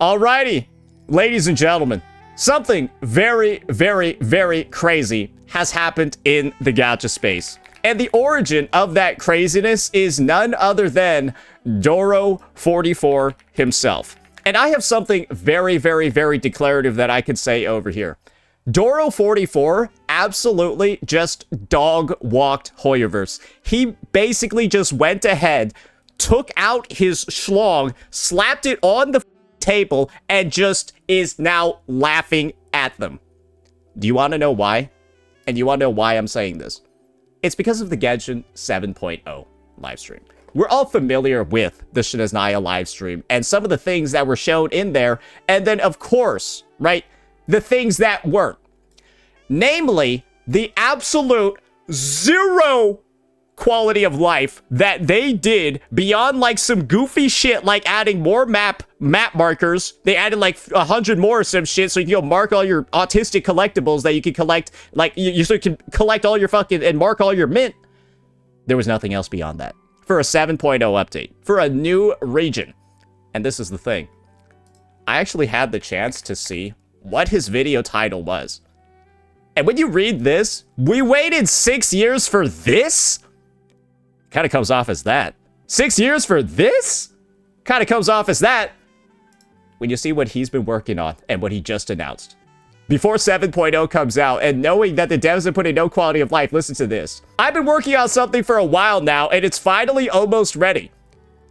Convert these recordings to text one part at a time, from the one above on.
Alrighty, ladies and gentlemen, something very, very, very crazy has happened in the gacha space. And the origin of that craziness is none other than Doro44 himself. And I have something very, very, very declarative that I could say over here. Doro44 absolutely just dog-walked Hoyoverse. He basically just went ahead, took out his schlong, slapped it on the table, and just is now laughing at them. Do you want to know why? And you want to know why I'm saying this? It's because of the Genshin 7.0 livestream. We're all familiar with the Shinazaya livestream and some of the things that were shown in there, and then of course, right, the things that weren't. Namely, the absolute zero quality of life that they did beyond like some goofy shit like adding more map markers. They added like 100 more or some shit so you can go mark all your autistic collectibles that you can collect, like you can collect all your fucking and mark all your mint. There was nothing else beyond that for a 7.0 update for a new region. And this is the thing, I actually had the chance to see what his video title was, and when you read this, we waited 6 years for this. Kind of comes off as that. 6 years for this? Kind of comes off as that when you see what he's been working on and what he just announced. Before 7.0 comes out, and knowing that the devs have put in no quality of life, listen to this. I've been working on something for a while now, and it's finally almost ready.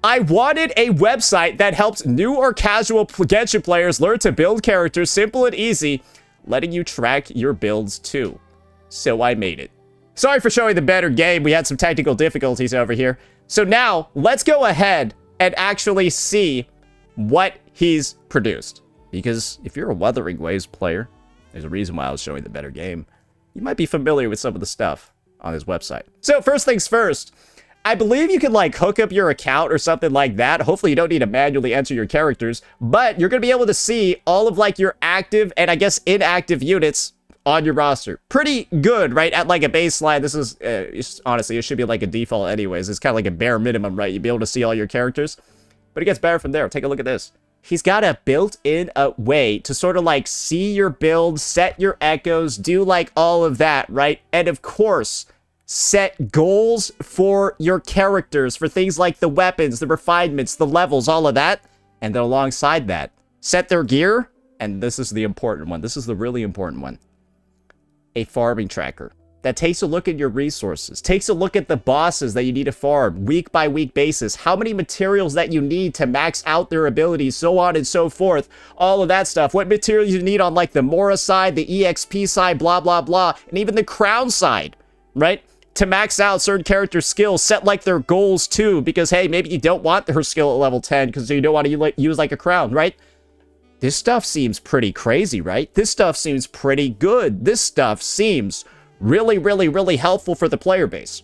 I wanted a website that helps new or casual Genshin players learn to build characters simple and easy, letting you track your builds too. So I made it. Sorry for showing the better game. We had some technical difficulties over here. So now, let's go ahead and actually see what he's produced. Because if you're a Wuthering Waves player, there's a reason why I was showing the better game. You might be familiar with some of the stuff on his website. So first things first, I believe you can like hook up your account or something like that. Hopefully you don't need to manually enter your characters, but you're going to be able to see all of like your active and I guess inactive units on your roster. Pretty good, right? At like a baseline, this is honestly, it should be like a default anyways. It's kind of like a bare minimum, right? You'd be able to see all your characters, but it gets better from there. Take a look at this. He's got a built-in way to sort of like see your build, set your echoes, do like all of that, right? And of course, set goals for your characters for things like the weapons, the refinements, the levels, all of that. And then alongside that, set their gear. And this is the important one. This is the really important one. A farming tracker that takes a look at your resources, takes a look at the bosses that you need to farm week by week basis, how many materials that you need to max out their abilities, so on and so forth, all of that stuff, what materials you need on like the Mora side, the EXP side, blah, blah, blah, and even the crown side, right? To max out certain character skills, set like their goals too, because hey, maybe you don't want her skill at level 10 because you don't want to use like a crown, right? This stuff seems pretty crazy, right? This stuff seems pretty good. This stuff seems really, really, really helpful for the player base.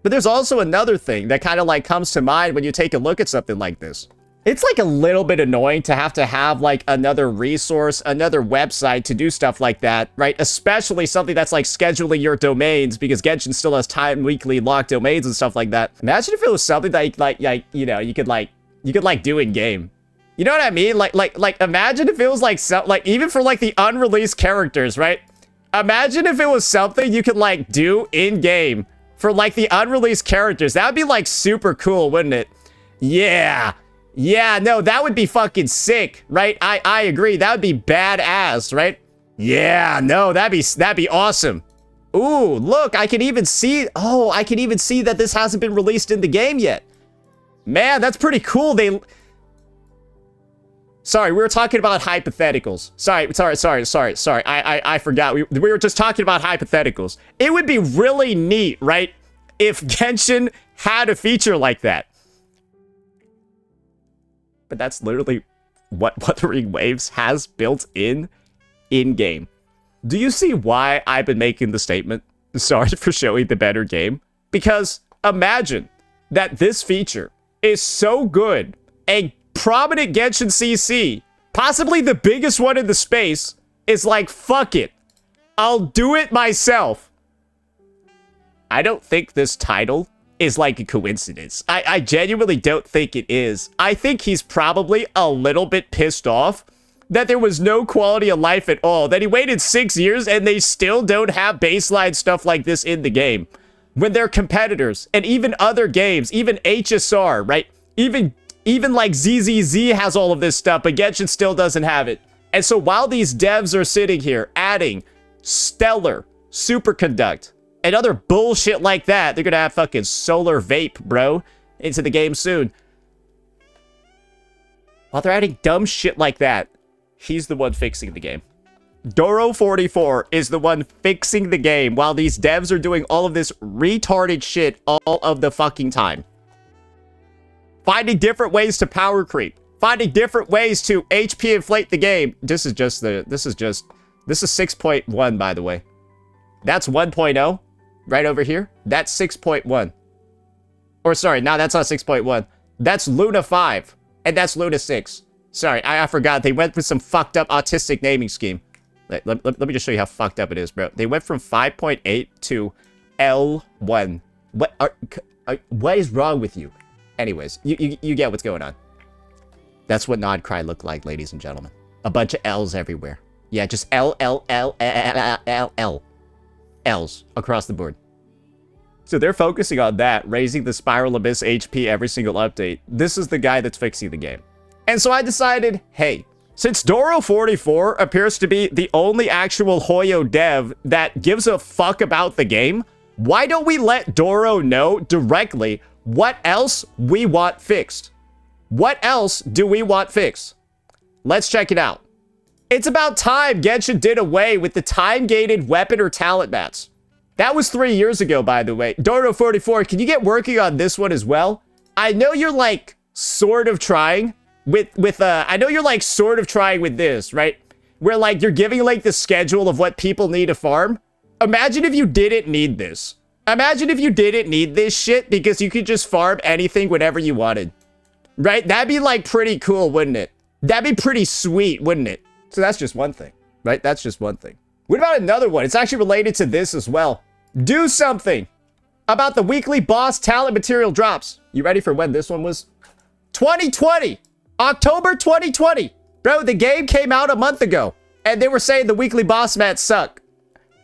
But there's also another thing that kind of like comes to mind when you take a look at something like this. It's like a little bit annoying to have like another resource, another website to do stuff like that, right? Especially something that's like scheduling your domains, because Genshin still has time weekly locked domains and stuff like that. Imagine if it was something that you could do in game. You know what I mean? Like imagine if it was like even for like the unreleased characters, right? Imagine if it was something you could like do in game for like the unreleased characters. That would be like super cool, wouldn't it? Yeah. Yeah, no, that would be fucking sick, right? I agree. That would be badass, right? Yeah, no, that'd be awesome. Ooh, look, I can even see that this hasn't been released in the game yet. Man, that's pretty cool. Sorry, we were talking about hypotheticals. Sorry. I forgot. We were just talking about hypotheticals. It would be really neat, right? If Genshin had a feature like that. But that's literally what Wuthering Waves has built in-game. Do you see why I've been making the statement? Sorry for showing the better game. Because imagine that this feature is so good, a prominent Genshin CC, possibly the biggest one in the space, is like, fuck it, I'll do it myself. I don't think this title is like a coincidence. I genuinely don't think it is. I think he's probably a little bit pissed off that there was no quality of life at all, that he waited 6 years and they still don't have baseline stuff like this in the game. When their competitors and even other games, even HSR, right? Even like ZZZ has all of this stuff, but Genshin still doesn't have it. And so while these devs are sitting here adding Stellar, Superconduct, and other bullshit like that, they're gonna have fucking Solar Vape, bro, into the game soon. While they're adding dumb shit like that, he's the one fixing the game. Doro44 is the one fixing the game while these devs are doing all of this retarded shit all of the fucking time. Finding different ways to power creep. Finding different ways to HP inflate the game. This is 6.1, by the way. That's 1.0 right over here. That's 6.1. Or sorry, no, that's not 6.1. That's Luna 5. And that's Luna 6. Sorry, I forgot. They went with some fucked up autistic naming scheme. Let me just show you how fucked up it is, bro. They went from 5.8 to L1. What is wrong with you? Anyways, you get what's going on. That's what Nod Cry looked like, ladies and gentlemen. A bunch of L's everywhere. Yeah, just L. L's across the board. So they're focusing on that, raising the Spiral Abyss HP every single update. This is the guy that's fixing the game. And so I decided, hey, since Doro44 appears to be the only actual Hoyo dev that gives a fuck about the game, why don't we let Doro know directly what else we want fixed? What else do we want fixed? Let's check it out. It's about time Genshin did away with the time-gated weapon or talent mats. That was 3 years ago, by the way. Doro44, can you get working on this one as well? I know you're like sort of trying with this, right? Where like you're giving like the schedule of what people need to farm. Imagine if you didn't need this. Imagine if you didn't need this shit because you could just farm anything whenever you wanted. Right? That'd be like pretty cool, wouldn't it? That'd be pretty sweet, wouldn't it? So that's just one thing, right? That's just one thing. What about another one? It's actually related to this as well. Do something about the weekly boss talent material drops. You ready for when this one was? 2020. October 2020. Bro, the game came out a month ago. And they were saying the weekly boss mats suck.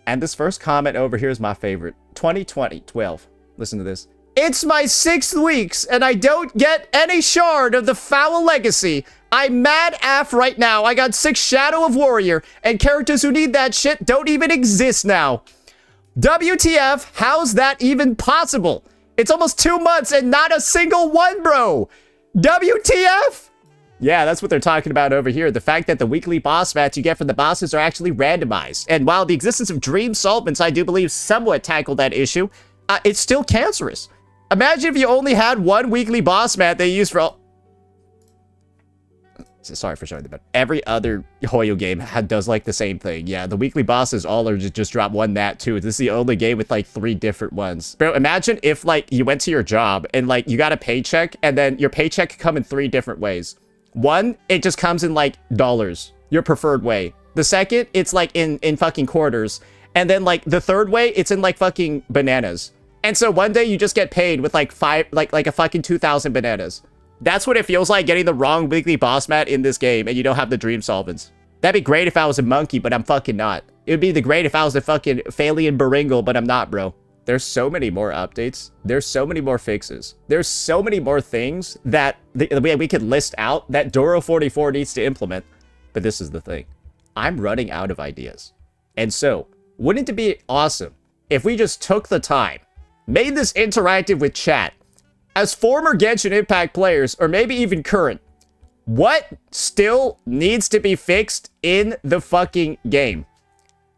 And this first comment over here is my favorite. 2020, 12. Listen to this. It's my 6th weeks, and I don't get any shard of the foul legacy. I'm mad AF right now. I got 6 Shadow of Warrior, and characters who need that shit don't even exist now. WTF, how's that even possible? It's almost 2 months and not a single one, bro. WTF? Yeah, that's what they're talking about over here. The fact that the weekly boss mats you get from the bosses are actually randomized. And while the existence of dream solvents, I do believe, somewhat tackled that issue, it's still cancerous. Imagine if you only had one weekly boss mat they use for all... Sorry for showing the bed. Every other Hoyo game does like the same thing. Yeah, the weekly bosses all are just drop one mat too. This is the only game with like 3 different ones. Bro, imagine if like you went to your job and like you got a paycheck and then your paycheck could come in 3 different ways. One, it just comes in like dollars, your preferred way. The second, it's like in fucking quarters. And then like the third way, it's in like fucking bananas. And so one day you just get paid with like a fucking 2,000 bananas. That's what it feels like getting the wrong weekly boss mat in this game and you don't have the dream solvents. That'd be great if I was a monkey, but I'm fucking not. It would be great if I was a fucking Phalian Baringle, but I'm not, bro. There's so many more updates. There's so many more fixes. There's so many more things that we could list out that Doro44 needs to implement. But this is the thing. I'm running out of ideas. And so, wouldn't it be awesome if we just took the time, made this interactive with chat, as former Genshin Impact players, or maybe even current, what still needs to be fixed in the fucking game?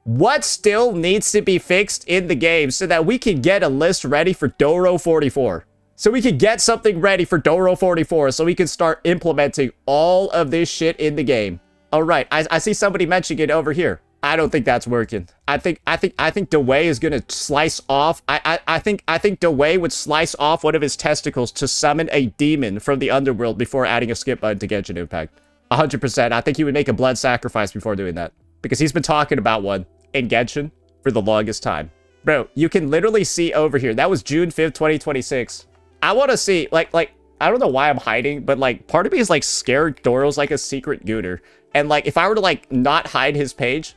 What still needs to be fixed in the game so that we can get a list ready for Doro44? So we can get something ready for Doro44 so we can start implementing all of this shit in the game. All right, I see somebody mentioning it over here. I don't think that's working. I think DeWay is gonna slice off. I think DeWay would slice off one of his testicles to summon a demon from the underworld before adding a skip button to Genshin Impact. 100%. I think he would make a blood sacrifice before doing that because he's been talking about one in Genshin for the longest time. Bro, you can literally see over here. That was June 5th, 2026. I want to see, like, I don't know why I'm hiding, but, like, part of me is, like, scared Doro's, like, a secret gooter. And, like, if I were to, like, not hide his page...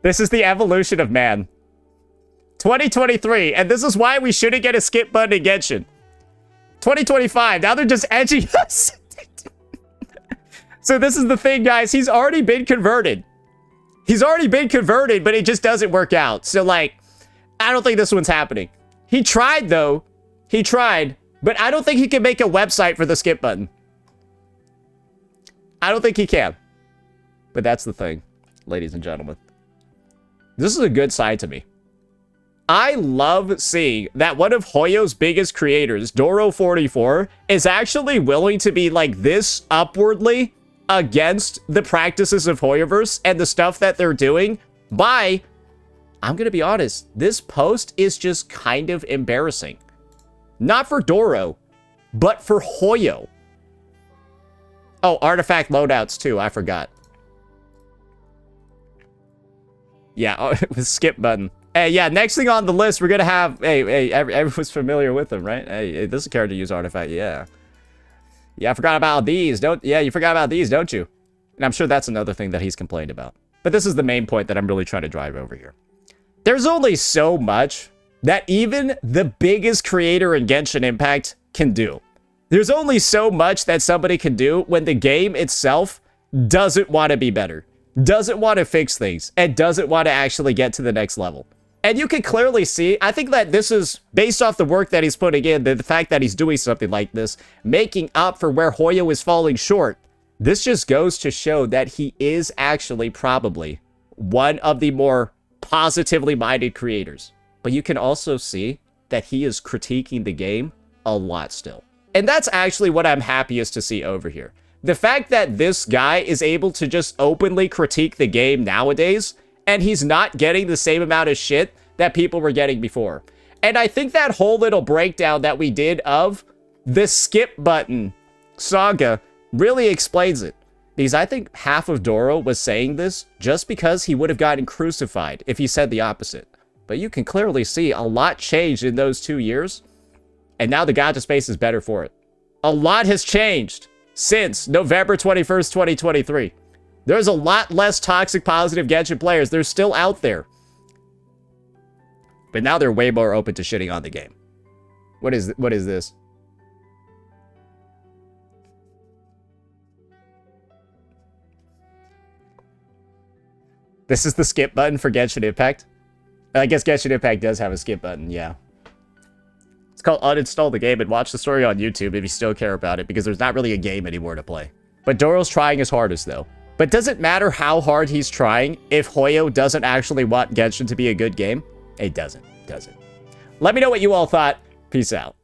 This is the evolution of man. 2023, and this is why we shouldn't get a skip button in Genshin. 2025, now they're just edging us. So this is the thing, guys. He's already been converted. He's already been converted, but it just doesn't work out. So, like, I don't think this one's happening. He tried, though. He tried, but I don't think he can make a website for the skip button. I don't think he can. But that's the thing, ladies and gentlemen. This is a good sign to me. I love seeing that one of Hoyo's biggest creators, Doro44, is actually willing to be like this upwardly against the practices of Hoyoverse and the stuff that they're doing by, I'm going to be honest, this post is just kind of embarrassing. Not for Doro, but for Hoyo. Oh, artifact loadouts too, I forgot. Yeah, with skip button. Hey, yeah, next thing on the list, we're gonna have... Hey, everyone's familiar with them, right? Hey, this is a character use artifact, yeah. Yeah, I forgot about these, you forgot about these, don't you? And I'm sure that's another thing that he's complained about. But this is the main point that I'm really trying to drive over here. There's only so much that even the biggest creator in Genshin Impact can do. There's only so much that somebody can do when the game itself doesn't want to be better, doesn't want to fix things, and doesn't want to actually get to the next level. And you can clearly see, I think that this is, based off the work that he's putting in, the fact that he's doing something like this, making up for where Hoyo is falling short. This just goes to show that he is actually probably one of the more positively minded creators. But you can also see that he is critiquing the game a lot still. And that's actually what I'm happiest to see over here. The fact that this guy is able to just openly critique the game nowadays, and he's not getting the same amount of shit that people were getting before. And I think that whole little breakdown that we did of the skip button saga really explains it. Because I think half of Doro was saying this just because he would have gotten crucified if he said the opposite. But you can clearly see a lot changed in those 2 years. And now the gacha space is better for it. A lot has changed since November 21st, 2023. There's a lot less toxic positive Genshin players. They're still out there. But now they're way more open to shitting on the game. What is this? This is the skip button for Genshin Impact. I guess Genshin Impact does have a skip button, yeah. It's called uninstall the game and watch the story on YouTube if you still care about it, because there's not really a game anymore to play. But Doro's trying his hardest, though. But does it matter how hard he's trying if Hoyo doesn't actually want Genshin to be a good game? It doesn't, does it? Let me know what you all thought. Peace out.